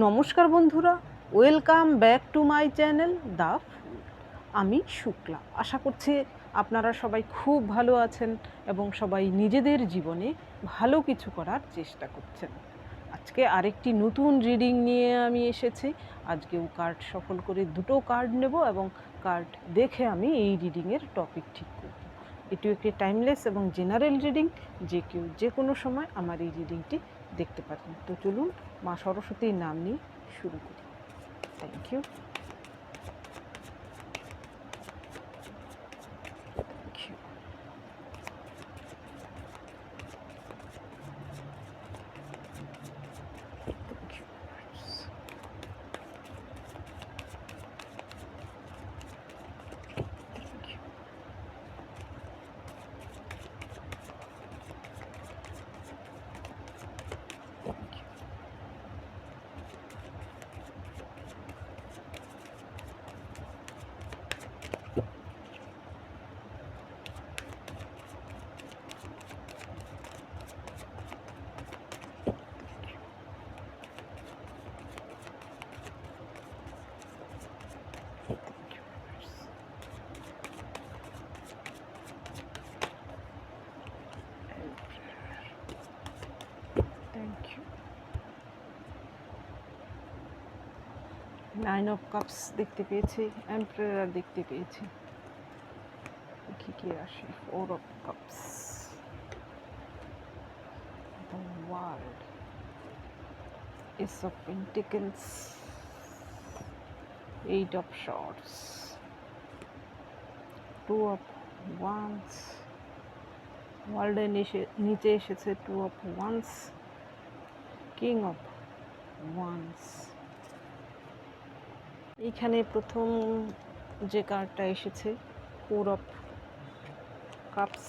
নমস্কার বন্ধুরা, welcome back to my channel the food. আমি শুক্লা। আশা করছি আপনারা সবাই খুব ভালো আছেন এবং সবাই নিজেদের জীবনে ভালো কিছু করার চেষ্টা করছেন। আজকে আরেকটি নতুন রিডিং নিয়ে আমি এসেছি। আজকেও কার্ড সফল করে দুটো কার্ড নেব এবং কার্ড দেখে আমি এই রিডিংয়ের টপিক ঠিক করব। এটিও একটি টাইমলেস এবং জেনারেল রিডিং, যে কেউ যে কোনো সময় আমার এই রিডিংটি দেখতে পারেন। তো চলুন মা সরস্বতীর নাম নিয়ে শুরু করি। Thank you. Nine of cups দেখতে পেয়েছি, এম্পারার দেখতে পেয়েছি। কি কি আসে? Four of cups, the world, ace of pentacles, eight of swords, two of wands. ওয়ার্ল্ডের নিচে এসেছে two of wands, king of wands. এইখানে প্রথম যে কার্ডটা এসেছে ফোর অফ কাপস,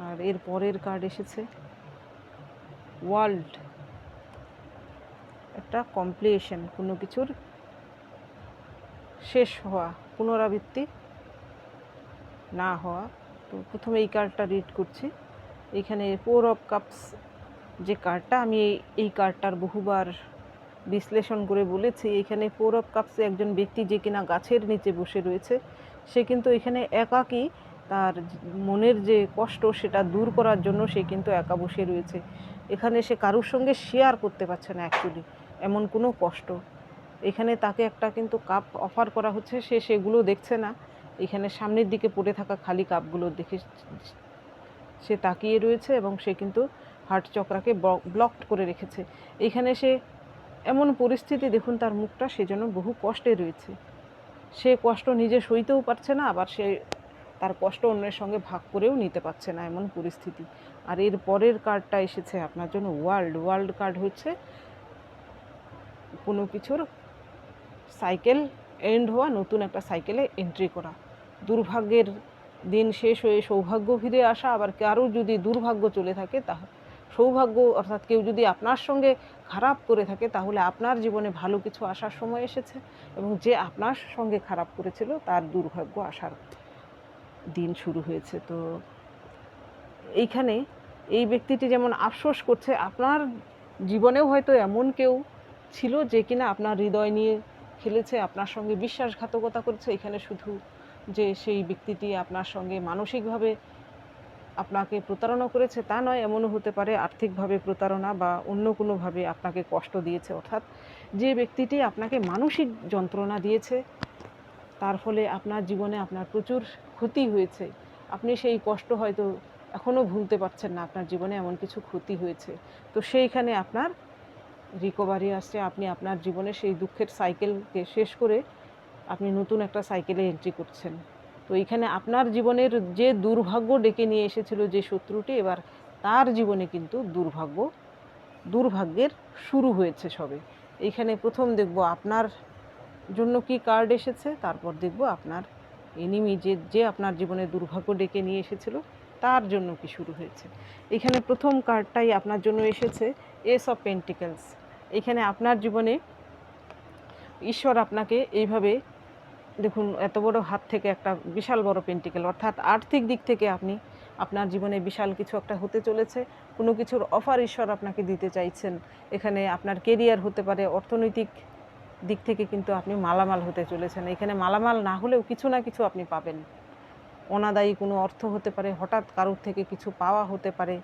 আর এর পরের কার্ড এসেছে ওয়ার্ল্ড। একটা কমপ্লিশন, কোনো কিছুর শেষ হওয়া, পুনরাবৃত্তি না হওয়া। তো প্রথমে এই কার্ডটা রিড করছি। এখানে ফোর অফ কাপস যে কার্ডটা, আমি এই কার্ডটার বহুবার বিশ্লেষণ করে বলেছি। এখানে ফোর অফ কাপসে একজন ব্যক্তি যে কিনা গাছের নিচে বসে রয়েছে, সে কিন্তু এখানে একাকী। তার মনের যে কষ্ট সেটা দূর করার জন্য সে কিন্তু একা বসে রয়েছে। এখানে সে কারোর সঙ্গে শেয়ার করতে পারছে না অ্যাকচুয়ালি এমন কোনো কষ্ট। এখানে তাকে একটা কিন্তু কাপ অফার করা হচ্ছে, সে সেগুলো দেখছে না। এখানে সামনের দিকে পড়ে থাকা খালি কাপগুলো দেখে সে তাকিয়ে রয়েছে এবং সে কিন্তু হার্ট চক্রাকে ব্লকড করে রেখেছে। এখানে সে এমন পরিস্থিতি, দেখুন তার মুখটা, সে যেন বহু কষ্টে রয়েছে। সে কষ্ট নিজে সইতেও পারছে না, আবার সে তার কষ্ট অন্যের সঙ্গে ভাগ করেও নিতে পারছে না, এমন পরিস্থিতি। আর এর পরের কার্ডটা এসেছে আপনার জন্য ওয়ার্ল্ড। ওয়ার্ল্ড কার্ড হচ্ছে কোনো কিছুর সাইকেল এন্ড হওয়া, নতুন একটা সাইকেলে এন্ট্রি করা, দুর্ভাগ্যের দিন শেষ হয়ে সৌভাগ্য ফিরে আসা। আবার কারো যদি দুর্ভাগ্য চলে থাকে, তা সৌভাগ্য, অর্থাৎ কেউ যদি আপনার সঙ্গে খারাপ করে থাকে, তাহলে আপনার জীবনে ভালো কিছু আসার সময় এসেছে, এবং যে আপনার সঙ্গে খারাপ করেছিল তার দুর্ভাগ্য আসার দিন শুরু হয়েছে। তো এইখানে এই ব্যক্তিটি যেমন আফসোস করছে, আপনার জীবনেও হয়তো এমন কেউ ছিল যে কিনা আপনার হৃদয় নিয়ে খেলেছে, আপনার সঙ্গে বিশ্বাসঘাতকতা করেছে। এখানে শুধু যে সেই ব্যক্তিটি আপনার সঙ্গে মানসিকভাবে আপনাকে প্রতারণা করেছে তা নয়, এমনও হতে পারে আর্থিকভাবে প্রতারণা বা অন্য কোনোভাবে আপনাকে কষ্ট দিয়েছে। অর্থাৎ যে ব্যক্তিটি আপনাকে মানসিক যন্ত্রণা দিয়েছে, তার ফলে আপনার জীবনে আপনার প্রচুর ক্ষতি হয়েছে। আপনি সেই কষ্ট হয়তো এখনও ভুলতে পারছেন না, আপনার জীবনে এমন কিছু ক্ষতি হয়েছে। তো সেইখানে আপনার রিকভারি আসছে, আপনি আপনার জীবনে সেই দুঃখের সাইকেলকে শেষ করে আপনি নতুন একটা সাইকেলে এন্ট্রি করছেন। তো এইখানে আপনার জীবনের যে দুর্ভাগ্য ডেকে নিয়ে এসেছিল যে শত্রুটি, এবার তার জীবনে কিন্তু দুর্ভাগ্যের শুরু হয়েছে সবে। এইখানে প্রথম দেখব আপনার জন্য কি কার্ড এসেছে, তারপর দেখব আপনার এনিমি যে আপনার জীবনে দুর্ভাগ্য ডেকে নিয়ে এসেছিল তার জন্য কি শুরু হয়েছে। এখানে প্রথম কার্ডটাই আপনার জন্য এসেছে এস অফ পেন্টিকলস। এখানে আপনার জীবনে ঈশ্বর আপনাকে এইভাবে, দেখুন এত বড় হাত থেকে একটা বিশাল বড় পেন্টিকেল, অর্থাৎ আর্থিক দিক থেকে আপনি আপনার জীবনে বিশাল কিছু একটা হতে চলেছে, কোনো কিছুর অফার ঈশ্বর আপনাকে দিতে চাইছেন। এখানে আপনার কেরিয়ার হতে পারে, অর্থনৈতিক দিক থেকে কিন্তু আপনি মালামাল হতে চলেছেন। এখানে মালামাল না হলেও কিছু না কিছু আপনি পাবেন। অনাদায়ী কোনো অর্থ হতে পারে, হঠাৎ কারোর থেকে কিছু পাওয়া হতে পারে,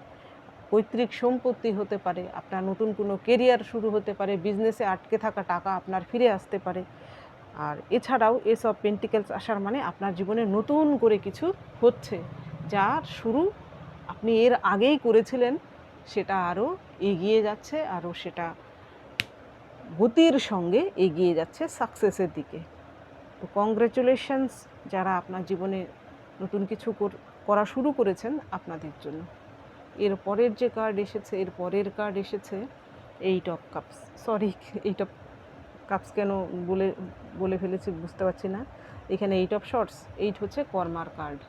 পৈতৃক সম্পত্তি হতে পারে, আপনার নতুন কোনো কেরিয়ার শুরু হতে পারে, বিজনেসে আটকে থাকা টাকা আপনার ফিরে আসতে পারে। আর এছাড়াও এস অফ পেন্টিকেলস আসার মানে আপনার জীবনে নতুন করে কিছু হচ্ছে, যার শুরু আপনি এর আগেই করেছিলেন, সেটা আরও এগিয়ে যাচ্ছে, আরও সেটা গতির সঙ্গে এগিয়ে যাচ্ছে সাকসেসের দিকে। তো কংগ্রেচুলেশনস যারা আপনার জীবনে নতুন কিছু করা শুরু করেছেন আপনাদের জন্য। এর পরের যে কার্ড এসেছে, এর পরের কার্ড এসেছে eight of cups. Sorry, eight of cups কেন বলে ফেলেছি বুঝতে পারছি না। এখানে এইট অফ শর্টস, এইট হচ্ছে কর্মার কার্ড।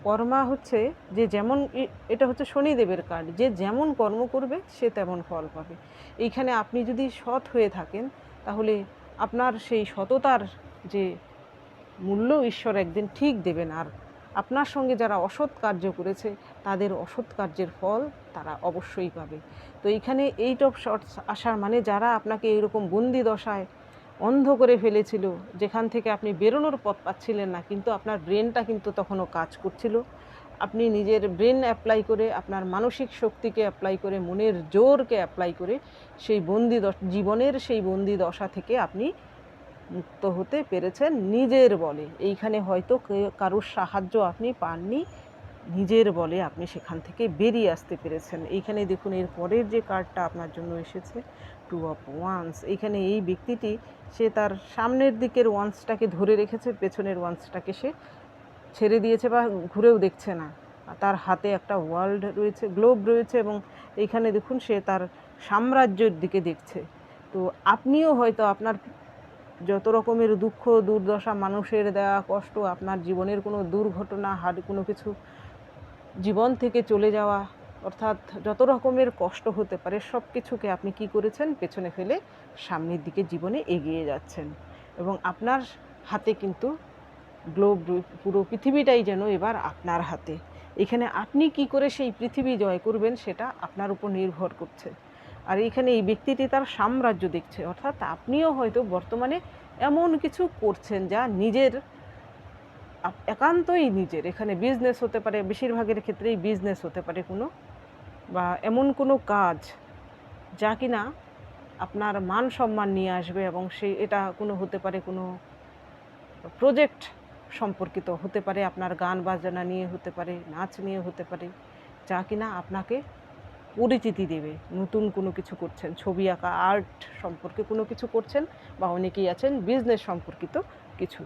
কর্মা হচ্ছে যে যেমন, এটা হচ্ছে শনিদেবের কার্ড, যে যেমন কর্ম করবে সে তেমন ফল পাবে। এইখানে আপনি যদি সৎ হয়ে থাকেন তাহলে আপনার সেই সততার যে মূল্য ঈশ্বর একদিন ঠিক দেবেন। আর আপনার সঙ্গে যারা অসৎ কার্য করেছে তাদের অসৎ কার্যের ফল তারা অবশ্যই পাবে। তো এইখানে এইট অফ শর্টস আসার মানে যারা আপনাকে এইরকম বন্দি দশায় অন্ধ করে ফেলেছিল, যেখান থেকে আপনি বেরোনোর পথ পাচ্ছিলেন না, কিন্তু আপনার ব্রেনটা কিন্তু তখনও কাজ করছিল, আপনি নিজের ব্রেন অ্যাপ্লাই করে, আপনার মানসিক শক্তিকে অ্যাপ্লাই করে, মনের জোরকে অ্যাপ্লাই করে সেই জীবনের সেই বন্দি দশা থেকে আপনি মুক্ত হতে পেরেছেন নিজের বলে। এইখানে হয়তো কারোর সাহায্য আপনি পাননি, নিজের বলে আপনি সেখান থেকে বেরিয়ে আসতে পেরেছেন। এইখানে দেখুন এর পরের যে কার্ডটা আপনার জন্য এসেছে, টু অফ ওয়ান্স। এইখানে এই ব্যক্তিটি সে তার সামনের দিকের ওয়ান্সটাকে ধরে রেখেছে, পেছনের ওয়ান্সটাকে সে ছেড়ে দিয়েছে বা ঘুরেও দেখছে না। তার হাতে একটা ওয়ার্ল্ড রয়েছে, গ্লোব রয়েছে, এবং এইখানে দেখুন সে তার সাম্রাজ্যের দিকে দেখছে। তো আপনিও হয়তো আপনার যত রকমের দুঃখ দুর্দশা, মানুষের দেওয়া কষ্ট, আপনার জীবনের কোনো দুর্ঘটনা, কোনো কিছু জীবন থেকে চলে যাওয়া, অর্থাৎ যত রকমের কষ্ট হতে পারে সব কিছুকে আপনি কি করেছেন, পেছনে ফেলে সামনের দিকে জীবনে এগিয়ে যাচ্ছেন। এবং আপনার হাতে কিন্তু গ্লোব, পুরো পৃথিবীটাই যেন এবার আপনার হাতে। এখানে আপনি কি করে সেই পৃথিবী জয় করবেন সেটা আপনার উপর নির্ভর করছে। আর এখানে এই ব্যক্তিটি তার সাম্রাজ্য দেখছে, অর্থাৎ আপনিও হয়তো বর্তমানে এমন কিছু করছেন যা নিজের, একান্তই নিজের। এখানে বিজনেস হতে পারে, বেশিরভাগের ক্ষেত্রেই বিজনেস হতে পারে কোনো, বা এমন কোনো কাজ যা কিনা আপনার মান সম্মান নিয়ে আসবে, এবং এটা কোনো হতে পারে কোনো প্রজেক্ট সম্পর্কিত হতে পারে, আপনার গান বাজনা নিয়ে হতে পারে, নাচ নিয়ে হতে পারে, যা কিনা আপনাকে পরিচিতি দেবে। নতুন কোনো কিছু করছেন, ছবি আঁকা, আর্ট সম্পর্কে কোনো কিছু করছেন, বা অনেকেই আছেন বিজনেস সম্পর্কিত কিছু।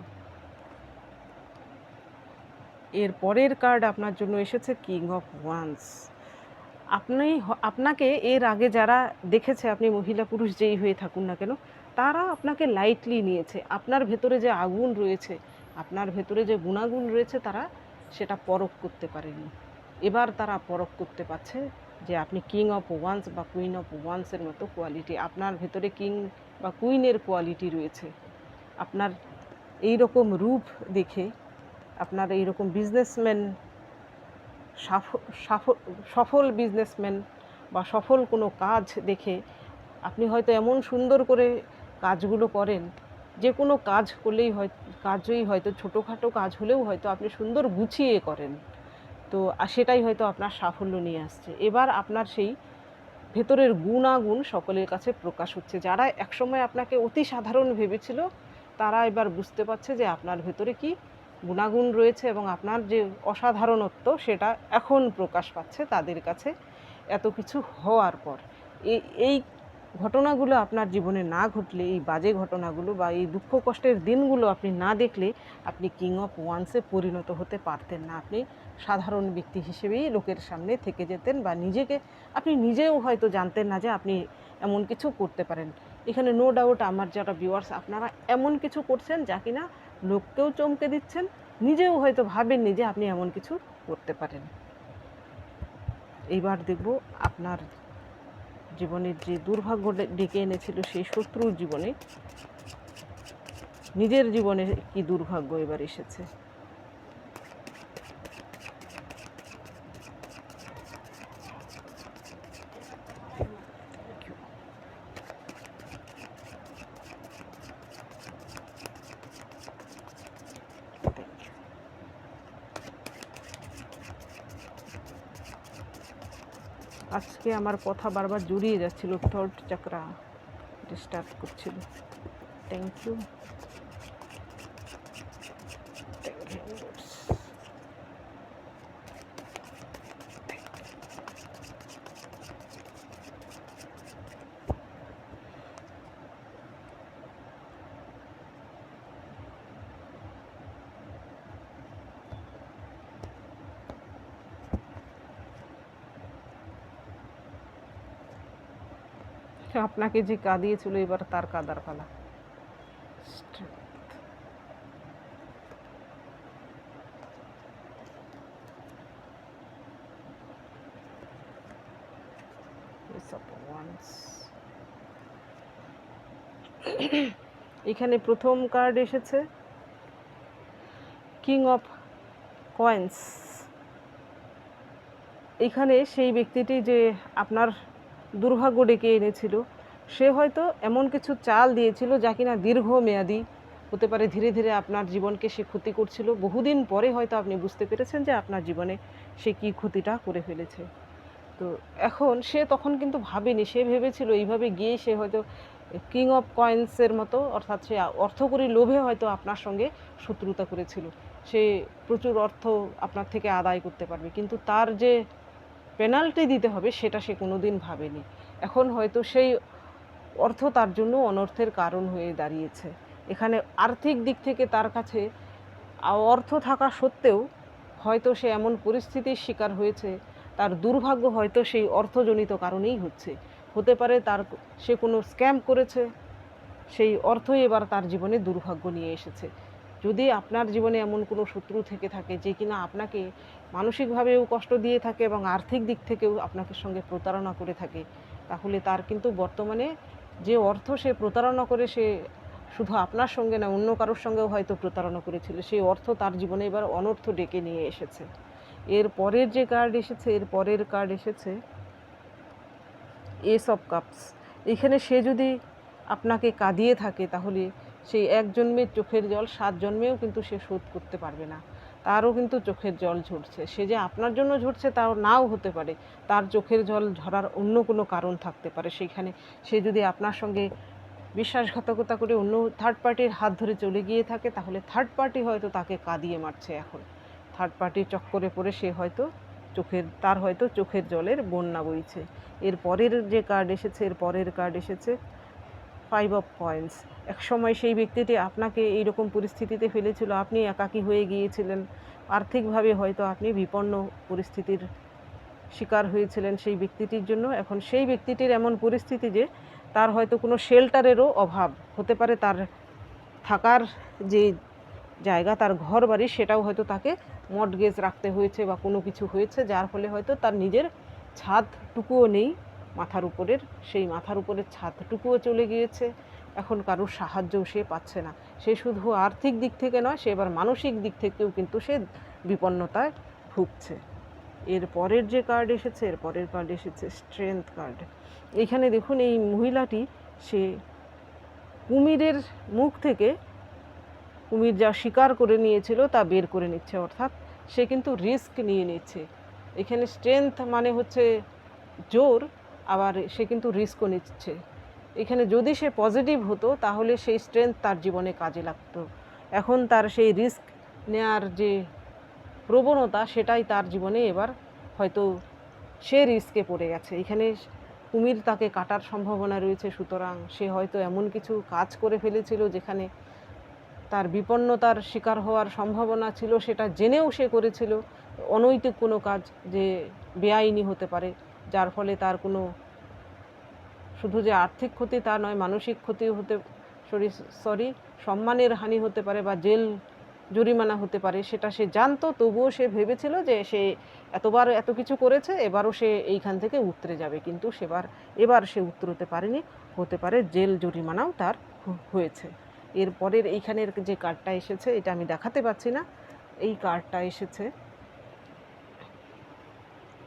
এর পরের কার্ড আপনার জন্য এসেছে কিং অফ ওয়ান্স। আপনাকে এর আগে যারা দেখেছে, আপনি মহিলা পুরুষ যেই হয়ে থাকুন না কেন, তারা আপনাকে লাইটলি নিয়েছে। আপনার ভেতরে যে আগুন রয়েছে, আপনার ভেতরে যে গুণাগুণ রয়েছে, তারা সেটা পরখ করতে পারেনি। এবার তারা পরখ করতে পারছে যে আপনি কিং অফ ওয়ান্স বা কুইন অফ ওয়ান্সের মতো কোয়ালিটি, আপনার ভেতরে কিং বা কুইনের কোয়ালিটি রয়েছে। আপনার এই রকম রূপ দেখে, আপনার এই রকম বিজনেসম্যান, সফল বিজনেসম্যান বা সফল কোনো কাজ দেখে, আপনি হয়তো এমন সুন্দর করে কাজগুলো করেন, যে কোনো কাজ করলেই কাজই হয়তো ছোটোখাটো কাজ হলেও হয়তো আপনি সুন্দর গুছিয়ে করেন। তো সেটাই হয়তো আপনার সাফল্য নিয়ে আসছে। এবার আপনার সেই ভেতরের গুণাগুণ সকলের কাছে প্রকাশ হচ্ছে। যারা একসময় আপনাকে অতি সাধারণ ভেবেছিল, তারা এবার বুঝতে পারছে যে আপনার ভেতরে কি গুণাগুণ রয়েছে, এবং আপনার যে অসাধারণত্ব সেটা এখন প্রকাশ পাচ্ছে তাদের কাছে এত কিছু হওয়ার পর। এই ঘটনাগুলো আপনার জীবনে না ঘটলে, এই বাজে ঘটনাগুলো বা এই দুঃখ কষ্টের দিনগুলো আপনি না দেখলে, আপনি কিং অফ ওয়ান্সে পরিণত হতে পারতেন না। আপনি সাধারণ ব্যক্তি হিসেবেই লোকের সামনে থেকে যেতেন, বা আপনি নিজেও হয়তো জানতেন না যে আপনি এমন কিছু করতে পারেন। এখানে নো ডাউট আমার যারা ভিউয়ার্স, আপনারা এমন কিছু করছেন যা কিনা লোককেও চমকে দিচ্ছেন, নিজেও হয়তো ভাবেননি যে আপনি এমন কিছু করতে পারেন। এইবার দেখব আপনার জীবনের যে দুর্ভাগ্য ডেকে এনেছিল সেই শত্রুর জীবনে, নিজের জীবনে কি দুর্ভাগ্য এবার এসেছে। আজকে আমার কথা বারবার জড়িয়ে যাচ্ছিল, থার্ড চাকরা ডিস্টার্ব করছিল। Thank you. আপনাকে যে কাঁদিয়েছিল এবার তার কাদার পালা। এখানে প্রথম কার্ড এসেছে কিং অফ কয়েন্স। এখানে সেই ব্যক্তিটি যে আপনার দুর্ভাগ্য ডেকে এনেছিল, সে হয়তো এমন কিছু চাল দিয়েছিল যা কিনা দীর্ঘমেয়াদী হতে পারে। ধীরে ধীরে আপনার জীবনকে সে ক্ষতি করছিল। বহুদিন পরে হয়তো আপনি বুঝতে পেরেছেন যে আপনার জীবনে সে কী ক্ষতিটা করে ফেলেছে। তো এখন সে তখন কিন্তু ভাবেনি, সে ভেবেছিল এইভাবে গিয়ে সে হয়তো কিং অফ কয়েন্সের মতো, অর্থাৎ সে অর্থকরী লোভে হয়তো আপনার সঙ্গে শত্রুতা করেছিল। সে প্রচুর অর্থ আপনার থেকে আদায় করতে পারবে, কিন্তু তার যে পেনাল্টি দিতে হবে সেটা সে কোনো দিন ভাবেনি। এখন হয়তো সেই অর্থ তার জন্য অনর্থের কারণ হয়ে দাঁড়িয়েছে। এখানে আর্থিক দিক থেকে তার কাছে অর্থ থাকা সত্ত্বেও হয়তো সে এমন পরিস্থিতির শিকার হয়েছে, তার দুর্ভাগ্য হয়তো সেই অর্থজনিত কারণেই হতে পারে তার সে কোনো স্ক্যাম করেছে, সেই অর্থই এবার তার জীবনে দুর্ভাগ্য নিয়ে এসেছে। যদি আপনার জীবনে এমন কোনো শত্রু থেকে থাকে যে কিনা আপনাকে মানসিকভাবেও কষ্ট দিয়ে থাকে এবং আর্থিক দিক থেকেও আপনাকে সঙ্গে প্রতারণা করে থাকে, তাহলে তার কিন্তু বর্তমানে যে অর্থ সে প্রতারণা করে, সে শুধু আপনার সঙ্গে না অন্য কারোর সঙ্গেও হয়তো প্রতারণা করেছিল, সেই অর্থ তার জীবনে এবার অনর্থ ডেকে নিয়ে এসেছে। এর পরের যে কার্ড এসেছে, এর পরের কার্ড এসেছে এস অফ কাপস। এখানে সে যদি আপনাকে কাঁদিয়ে থাকে তাহলে সেই এক জন্মের চোখের জল 7 জন্মেও কিন্তু সে শোধ করতে পারবে না। তারও কিন্তু চোখের জল ঝরছে। সে যে আপনার জন্য ঝরছে তাও নাও হতে পারে, তার চোখের জল ঝরার অন্য কোনো কারণ থাকতে পারে। সেইখানে সে যদি আপনার সঙ্গে বিশ্বাসঘাতকতা করে অন্য থার্ড পার্টির হাত ধরে চলে গিয়ে থাকে, তাহলে থার্ড পার্টি হয়তো তাকে কাঁদিয়ে মারছে। এখন থার্ড পার্টির চক্করে পড়ে সে হয়তো তার হয়তো চোখের জলের বন্যা বইছে। এর পরের যে কার্ড এসেছে, এর পরের কার্ড এসেছে 5 অফ কয়েন্স। এক সময় সেই ব্যক্তিটি আপনাকে এইরকম পরিস্থিতিতে ফেলেছিল, আপনি একাকী হয়ে গিয়েছিলেন, আর্থিকভাবে হয়তো আপনি বিপন্ন পরিস্থিতির শিকার হয়েছিলেন সেই ব্যক্তিটির জন্য। এখন সেই ব্যক্তিটির এমন পরিস্থিতি যে তার হয়তো কোনো শেল্টারেরও অভাব হতে পারে, তার থাকার যে জায়গা, তার ঘর বাড়ি, সেটাও হয়তো তাকে মর্টগেজ রাখতে হয়েছে বা কোনো কিছু হয়েছে, যার ফলে হয়তো তার নিজের ছাদটুকুও নেই মাথার উপরের, সেই মাথার উপরের ছাদটুকুও চলে গিয়েছে। এখন কারোর সাহায্যও সে পাচ্ছে না। সে শুধু আর্থিক দিক থেকে নয়, সে এবার মানসিক দিক থেকেও কিন্তু সে বিপন্নতায় ভুগছে। এর পরের যে কার্ড এসেছে, এর পরের কার্ড এসেছে স্ট্রেংথ কার্ড। এইখানে দেখুন এই মহিলাটি সে কুমিরের মুখ থেকে কুমির যা শিকার করে নিয়েছিল তা বের করে নিচ্ছে, অর্থাৎ সে কিন্তু রিস্ক নিয়ে নিচ্ছে। এখানে স্ট্রেংথ মানে হচ্ছে জোর, আবার সে কিন্তু রিস্কও নিচ্ছে। এখানে যদি সে পজিটিভ হতো তাহলে সেই স্ট্রেংথ তার জীবনে কাজে লাগতো। এখন তার সেই রিস্ক নেওয়ার যে প্রবণতা, সেটাই তার জীবনে এবার হয়তো সে রিস্কে পড়ে গেছে। এখানে কুমির তাকে কাটার সম্ভাবনা রয়েছে, সুতরাং সে হয়তো এমন কিছু কাজ করে ফেলেছিল যেখানে তার বিপন্নতার শিকার হওয়ার সম্ভাবনা ছিল, সেটা জেনেও সে করেছিল। অনৈতিক কোনো কাজ, যে বেআইনি হতে পারে, যার ফলে তার কোনো শুধু যে আর্থিক ক্ষতি তা নয়, মানসিক ক্ষতি হতে সম্মানের হানি হতে পারে বা জেল জরিমানা হতে পারে, সেটা সে জানতো। তবুও সে ভেবেছিল যে সে এতবার এত কিছু করেছে, এবারও সে এইখান থেকে উতরে যাবে, কিন্তু এবার সে উতরতে পারেনি। হতে পারে জেল জরিমানাও তার হয়েছে। এরপরের এইখানের যে কার্ডটা এসেছে, এটা আমি দেখাতে পাচ্ছি না, এই কার্ডটা এসেছে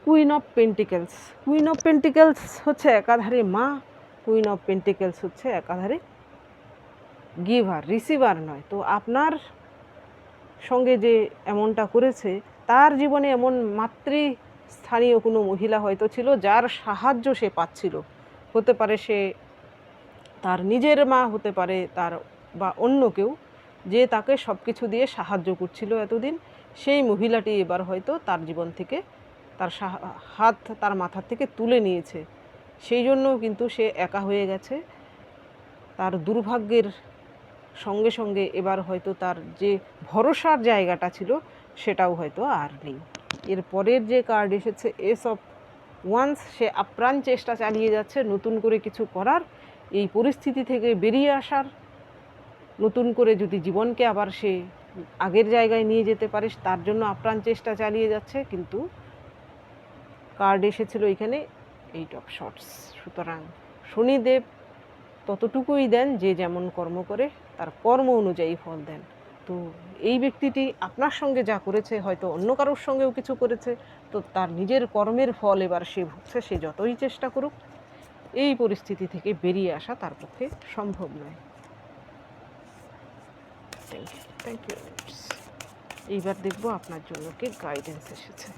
queen of pentacles. Queen of pentacles হচ্ছে একাধারে মা, কুইন অফ পেন্টিকেলস হচ্ছে একাধারে গিভার, রিসিভার নয়। তো আপনার সঙ্গে যে এমনটা করেছে, তার জীবনে এমন মাতৃ স্থানীয় কোনো মহিলা হয়তো ছিল যার সাহায্য সে পাচ্ছিল। হতে পারে সে তার নিজের মা, হতে পারে তার বা অন্য কেউ, যে তাকে সব কিছু দিয়ে সাহায্য করছিল এতদিন। সেই মহিলাটি এবার হয়তো তার জীবন থেকে তার হাত তার মাথা থেকে তুলে নিয়েছে। সেই জন্য কিন্তু সে একা হয়ে গেছে। তার দুর্ভাগ্যের সঙ্গে সঙ্গে এবার হয়তো তার যে ভরসার জায়গাটা ছিল সেটাও হয়তো আর নেই। এর পরের যে কার্ড এসেছে এস অফ ওয়ান্স, সে আপ্রাণ চেষ্টা চালিয়ে যাচ্ছে নতুন করে কিছু করার, এই পরিস্থিতি থেকে বেরিয়ে আসার, নতুন করে যদি জীবনকে আবার সে আগের জায়গায় নিয়ে যেতে পারে তার জন্য আপ্রাণ চেষ্টা চালিয়ে যাচ্ছে। কিন্তু কার্ড এসেছিল এখানে 8 অফ শর্টস। সুতরাং শনিদেব ততটুকুই দেন যে যেমন কর্ম করে তার কর্ম অনুযায়ী ফল দেন। তো এই ব্যক্তিটি আপনার সঙ্গে যা করেছে হয়তো অন্য কারোর সঙ্গেও কিছু করেছে, তো তার নিজের কর্মের ফল এবার সে ভুগছে। সে যতই চেষ্টা করুক এই পরিস্থিতি থেকে বেরিয়ে আসা তার পক্ষে সম্ভব নয়। Thank you. এইবার দেখব আপনার জন্য কি গাইডেন্স এসেছে।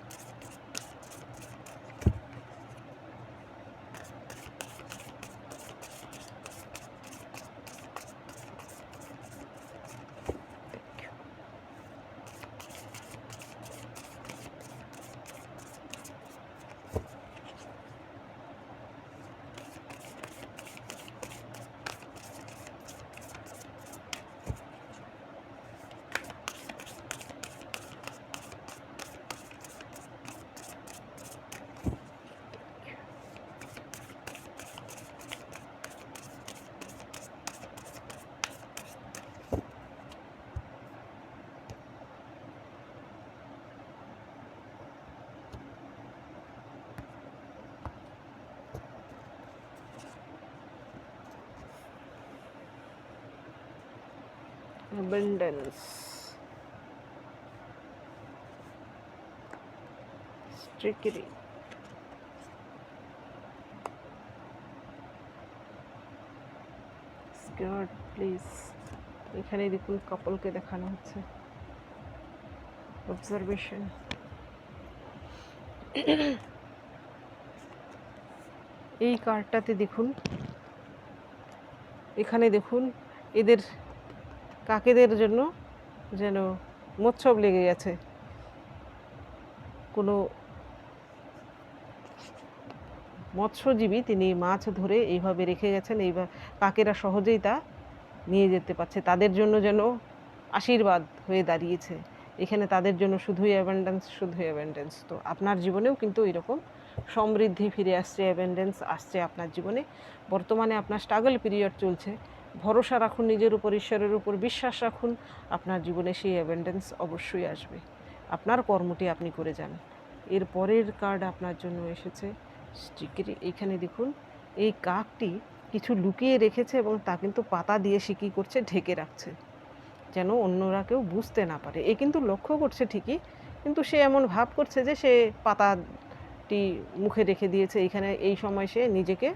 Abundance, trickery, scared, please. এখানে দেখুন কাপলকে দেখানো হচ্ছে। অবজারভেশন, এই কার্ডটাতে দেখুন, এখানে দেখুন এদের কাকেদের জন্য যেন মৎসব লেগে গেছে। কোনো মৎস্যজীবী তিনি মাছ ধরে এইভাবে রেখে গেছেন, এইবার কাকেরা সহজেই তা নিয়ে যেতে পারছে। তাদের জন্য যেন আশীর্বাদ হয়ে দাঁড়িয়েছে এখানে, তাদের জন্য শুধুই অ্যাবেন্ডেন্স, শুধুই অ্যাবেন্ডেন্স। তো আপনার জীবনেও কিন্তু এরকম সমৃদ্ধি ফিরে আসছে, অ্যাবেন্ডেন্স আসছে আপনার জীবনে। বর্তমানে আপনার স্ট্রাগল পিরিয়ড চলছে, ভরসা রাখুন নিজের উপর, ঈশ্বরের উপর বিশ্বাস রাখুন, আপনার জীবনে সেই অ্যাবেন্ডেন্স অবশ্যই আসবে। আপনার কর্মটি আপনি করে যান। এর পরের কার্ড আপনার জন্য এসেছে স্টিকেরি। এইখানে দেখুন এই কাকটি কিছু লুকিয়ে রেখেছে এবং তা কিন্তু পাতা দিয়ে সিকি করছে, ঢেকে রাখছে যেন অন্যরা কেউ বুঝতে না পারে। এ কিন্তু লক্ষ্য করছে ঠিকই, কিন্তু সে এমন ভাব করছে যে সে পাতাটি মুখে রেখে দিয়েছে। এইখানে এই সময় সে নিজেকে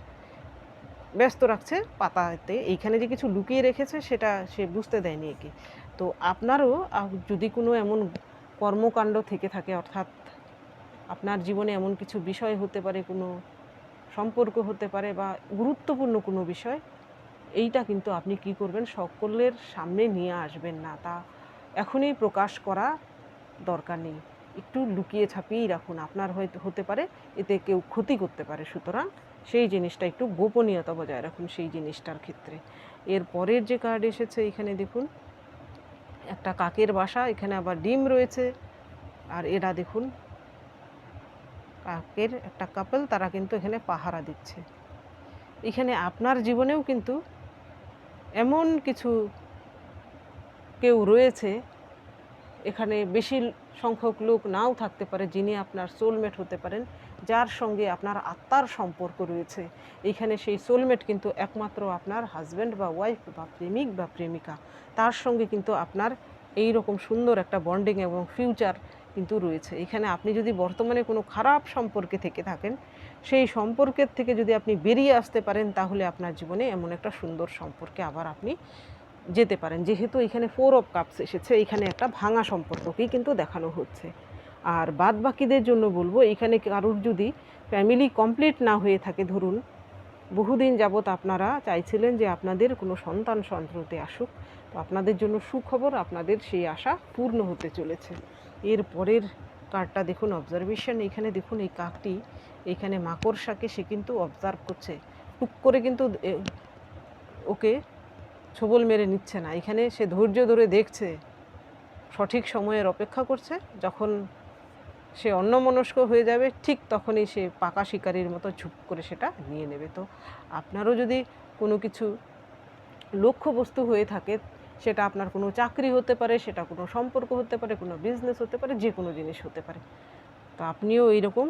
ব্যস্ত রাখছে পাতাতে, এইখানে যে কিছু লুকিয়ে রেখেছে সেটা সে বুঝতে দেয়নি একে। তো আপনারও যদি কোনো এমন কর্মকাণ্ড থেকে থাকে, অর্থাৎ আপনার জীবনে এমন কিছু বিষয় হতে পারে, কোনো সম্পর্ক হতে পারে বা গুরুত্বপূর্ণ কোনো বিষয়, এইটা কিন্তু আপনি কি করবেন, সকলের সামনে নিয়ে আসবেন না, তা এখনই প্রকাশ করা দরকার নেই, একটু লুকিয়ে ছাপিয়েই রাখুন। আপনার হয়তো হতে পারে এতে কেউ ক্ষতি করতে পারে, সুতরাং সেই জিনিসটা একটু গোপনীয়তা বজায় রাখুন সেই জিনিসটার ক্ষেত্রে। এর পরের যে কার্ড এসেছে এখানে দেখুন একটা কাকের বাসা, এখানে আবার ডিম রয়েছে, আর এরা দেখুন কাকের একটা কাপল, তারা কিন্তু এখানে পাহারা দিচ্ছে। এখানে আপনার জীবনেও কিন্তু এমন কিছু কেউ রয়েছে, এখানে বেশি সংখ্যক লোক নাও থাকতে পারে, যিনি আপনার সোলমেট হতে পারেন, যার সঙ্গে আপনার আত্মার সম্পর্ক রয়েছে। এইখানে সেই সোলমেট কিন্তু একমাত্র আপনার হাজব্যান্ড বা ওয়াইফ বা প্রেমিক বা প্রেমিকা, তার সঙ্গে কিন্তু আপনার এই রকম সুন্দর একটা বন্ডিং এবং ফিউচার কিন্তু রয়েছে। এখানে আপনি যদি বর্তমানে কোনো খারাপ সম্পর্কে থেকে থাকেন, সেই সম্পর্কের থেকে যদি আপনি বেরিয়ে আসতে পারেন, তাহলে আপনার জীবনে এমন একটা সুন্দর সম্পর্কে আবার আপনি যেতে পারেন। যেহেতু এখানে 4 অফ কাপস এসেছে, এখানে একটা ভাঙা সম্পর্ককেই কিন্তু দেখানো হচ্ছে। আর বাদ বাকিদের জন্য বলবো, এখানে কারোর যদি ফ্যামিলি কমপ্লিট না হয়ে থাকে, ধরুন বহুদিন যাবৎ আপনারা চাইছিলেন যে আপনাদের কোনো সন্তান সন্ততি আসুক, তো আপনাদের জন্য সুখবর, আপনাদের সেই আশা পূর্ণ হতে চলেছে। এর পরের কার্ডটা দেখুন, অবজারভেশন। এখানে দেখুন এই কাকটি এখানে মাকড়সাকে সে কিন্তু অবজার্ভ করছে, টুক করে কিন্তু ওকে ছোবল মেরে নিচ্ছে না, এখানে সে ধৈর্য ধরে দেখছে, সঠিক সময়ের অপেক্ষা করছে। যখন সে অন্যমনস্ক হয়ে যাবে ঠিক তখনই সে পাকা শিকারির মতো ঝুপ করে সেটা নিয়ে নেবে। তো আপনারও যদি কোনো কিছু লক্ষ্যবস্তু হয়ে থাকে, সেটা আপনার কোনো চাকরি হতে পারে, সেটা কোনো সম্পর্ক হতে পারে, কোনো বিজনেস হতে পারে, যে কোনো জিনিস হতে পারে, তো আপনিও এইরকম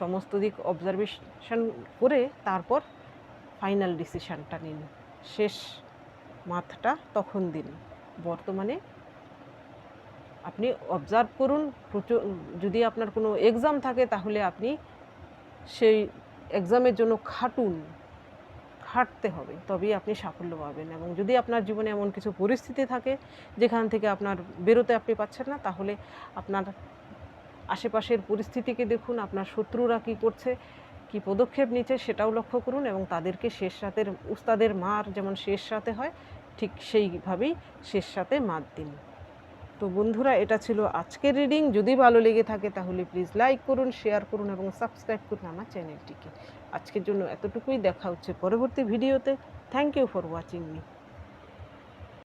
সমস্ত দিক অবজারভেশন করে তারপর ফাইনাল ডিসিশানটা নিন, শেষ মাথাটা তখন দিন। বর্তমানে আপনি অবজার্ভ করুন, প্রচুর যদি আপনার কোনো এক্সাম থাকে তাহলে আপনি সেই এক্সামের জন্য খাটতে হবে, তবেই আপনি সাফল্য পাবেন। এবং যদি আপনার জীবনে এমন কিছু পরিস্থিতি থাকে যেখান থেকে আপনার বেরোতে আপনি পাচ্ছেন না, তাহলে আপনার আশেপাশের পরিস্থিতিকে দেখুন, আপনার শত্রুরা কী করছে, কী পদক্ষেপ নিচ্ছে সেটাও লক্ষ্য করুন, এবং তাদেরকে শেষ রাতের উস্তাদের মার যেমন শেষ রাতে হয়, ঠিক সেইভাবেই শেষ রাতে মার দিন। তো বন্ধুরা, এটা ছিল আজকের রিডিং। যদি ভালো লেগে থাকে তাহলে প্লিজ লাইক করুন, শেয়ার করুন এবং সাবস্ক্রাইব করুন আমার চ্যানেলটিকে। আজকের জন্য এতটুকুই, দেখা হচ্ছে পরবর্তী ভিডিওতে। Thank you for watching me.